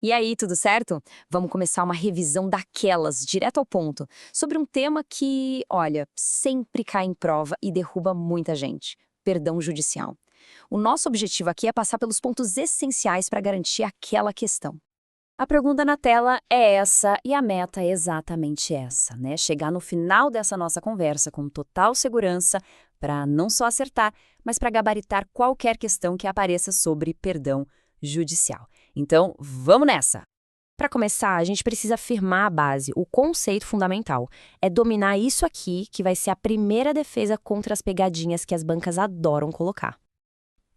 E aí, tudo certo? Vamos começar uma revisão daquelas, direto ao ponto, sobre um tema que, olha, sempre cai em prova e derruba muita gente: perdão judicial. O nosso objetivo aqui é passar pelos pontos essenciais para garantir aquela questão. A pergunta na tela é essa e a meta é exatamente essa, né? Chegar no final dessa nossa conversa com total segurança para não só acertar, mas para gabaritar qualquer questão que apareça sobre perdão judicial. Então, vamos nessa! Para começar, a gente precisa afirmar a base, o conceito fundamental. É dominar isso aqui que vai ser a primeira defesa contra as pegadinhas que as bancas adoram colocar.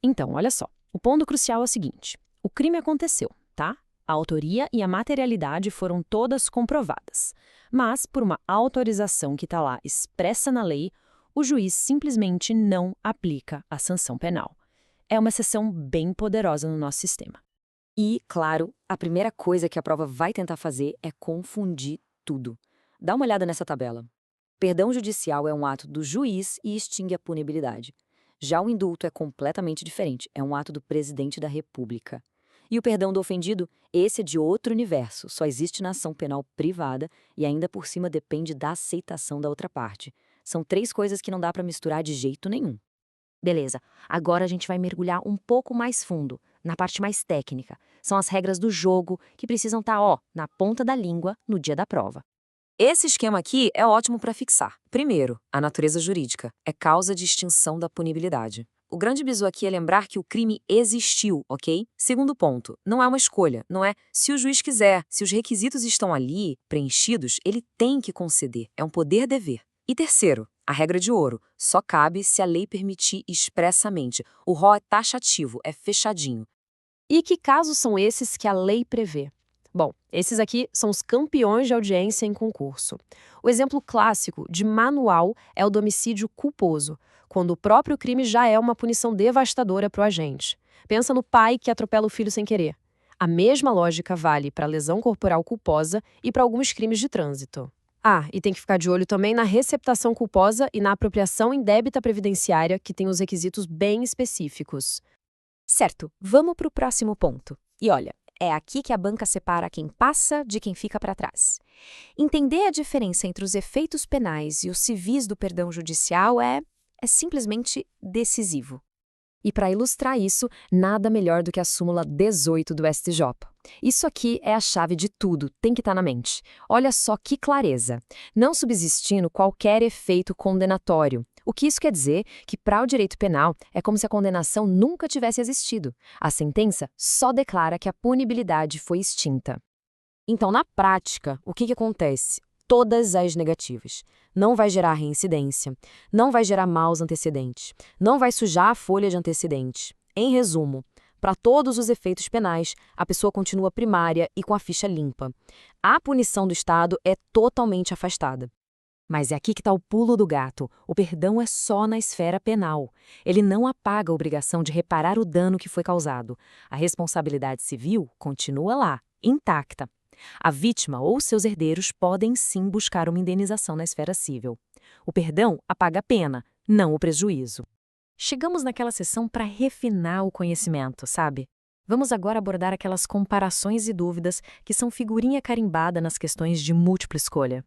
Então, olha só, o ponto crucial é o seguinte: o crime aconteceu, tá? A autoria e a materialidade foram todas comprovadas. Mas, por uma autorização que está lá expressa na lei, o juiz simplesmente não aplica a sanção penal. É uma exceção bem poderosa no nosso sistema. E, claro, a primeira coisa que a prova vai tentar fazer é confundir tudo. Dá uma olhada nessa tabela. Perdão judicial é um ato do juiz e extingue a punibilidade. Já o indulto é completamente diferente, é um ato do presidente da República. E o perdão do ofendido, esse é de outro universo, só existe na ação penal privada e ainda por cima depende da aceitação da outra parte. São três coisas que não dá para misturar de jeito nenhum. Beleza, agora a gente vai mergulhar um pouco mais fundo, na parte mais técnica. São as regras do jogo que precisam estar, na ponta da língua no dia da prova. Esse esquema aqui é ótimo para fixar. Primeiro, a natureza jurídica é causa de extinção da punibilidade. O grande bizu aqui é lembrar que o crime existiu, ok? Segundo ponto, não é uma escolha, não é se o juiz quiser, se os requisitos estão ali, preenchidos, ele tem que conceder, é um poder-dever. E terceiro, a regra de ouro, só cabe se a lei permitir expressamente. O rol é taxativo, é fechadinho. E que casos são esses que a lei prevê? Bom, esses aqui são os campeões de audiência em concurso. O exemplo clássico de manual é o do homicídio culposo, quando o próprio crime já é uma punição devastadora para o agente. Pensa no pai que atropela o filho sem querer. A mesma lógica vale para a lesão corporal culposa e para alguns crimes de trânsito. Ah, e tem que ficar de olho também na receptação culposa e na apropriação indébita previdenciária, que tem os requisitos bem específicos. Certo, vamos para o próximo ponto. E olha, é aqui que a banca separa quem passa de quem fica para trás. Entender a diferença entre os efeitos penais e os civis do perdão judicial é simplesmente decisivo. E para ilustrar isso, nada melhor do que a súmula 18 do STJ. Isso aqui é a chave de tudo, tem que estar na mente. Olha só que clareza. Não subsistindo qualquer efeito condenatório. O que isso quer dizer? Que para o direito penal é como se a condenação nunca tivesse existido. A sentença só declara que a punibilidade foi extinta. Então, na prática, o que acontece? Todas as negativas. Não vai gerar reincidência, não vai gerar maus antecedentes, não vai sujar a folha de antecedentes. Em resumo, para todos os efeitos penais, a pessoa continua primária e com a ficha limpa. A punição do Estado é totalmente afastada. Mas é aqui que está o pulo do gato. O perdão é só na esfera penal. Ele não apaga a obrigação de reparar o dano que foi causado. A responsabilidade civil continua lá, intacta. A vítima ou seus herdeiros podem sim buscar uma indenização na esfera civil. O perdão apaga a pena, não o prejuízo. Chegamos naquela sessão para refinar o conhecimento, sabe? Vamos agora abordar aquelas comparações e dúvidas que são figurinha carimbada nas questões de múltipla escolha.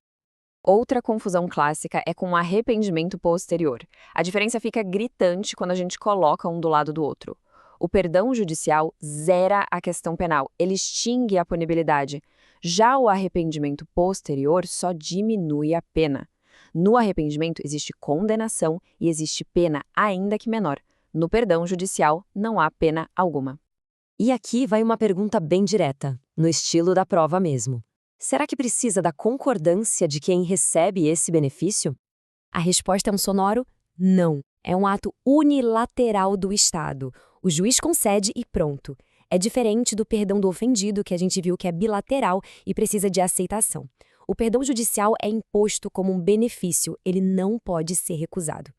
Outra confusão clássica é com o arrependimento posterior. A diferença fica gritante quando a gente coloca um do lado do outro. O perdão judicial zera a questão penal, ele extingue a punibilidade. Já o arrependimento posterior só diminui a pena. No arrependimento existe condenação e existe pena, ainda que menor. No perdão judicial, não há pena alguma. E aqui vai uma pergunta bem direta, no estilo da prova mesmo. Será que precisa da concordância de quem recebe esse benefício? A resposta é um sonoro não. É um ato unilateral do Estado. O juiz concede e pronto. É diferente do perdão do ofendido, que a gente viu que é bilateral e precisa de aceitação. O perdão judicial é imposto como um benefício, ele não pode ser recusado.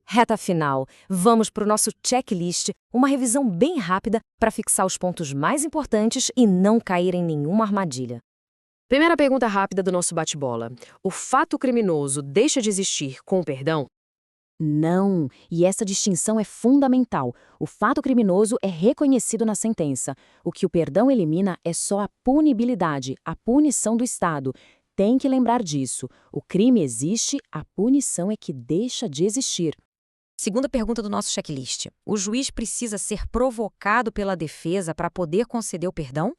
Reta final, vamos para o nosso checklist, uma revisão bem rápida para fixar os pontos mais importantes e não cair em nenhuma armadilha. Primeira pergunta rápida do nosso bate-bola. O fato criminoso deixa de existir com o perdão? Não, e essa distinção é fundamental. O fato criminoso é reconhecido na sentença. O que o perdão elimina é só a punibilidade, a punição do Estado. Tem que lembrar disso. O crime existe, a punição é que deixa de existir. Segunda pergunta do nosso checklist. O juiz precisa ser provocado pela defesa para poder conceder o perdão?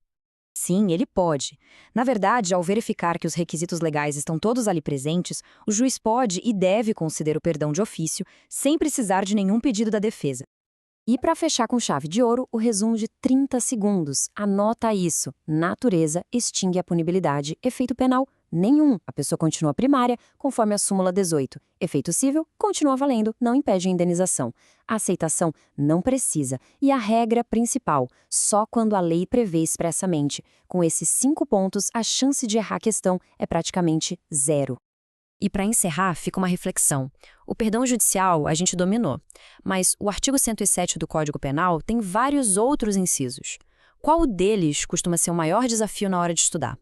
Sim, ele pode. Na verdade, ao verificar que os requisitos legais estão todos ali presentes, o juiz pode e deve conceder o perdão de ofício, sem precisar de nenhum pedido da defesa. E para fechar com chave de ouro, o resumo de 30 segundos. Anota isso. Natureza extingue a punibilidade. Efeito penal, nenhum. A pessoa continua primária, conforme a súmula 18. Efeito cível, continua valendo, não impede a indenização. A aceitação não precisa. E a regra principal, só quando a lei prevê expressamente. Com esses 5 pontos, a chance de errar a questão é praticamente zero. E para encerrar, fica uma reflexão. O perdão judicial a gente dominou, mas o artigo 107 do Código Penal tem vários outros incisos. Qual deles costuma ser o maior desafio na hora de estudar?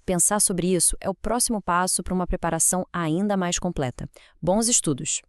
Pensar sobre isso é o próximo passo para uma preparação ainda mais completa. Bons estudos!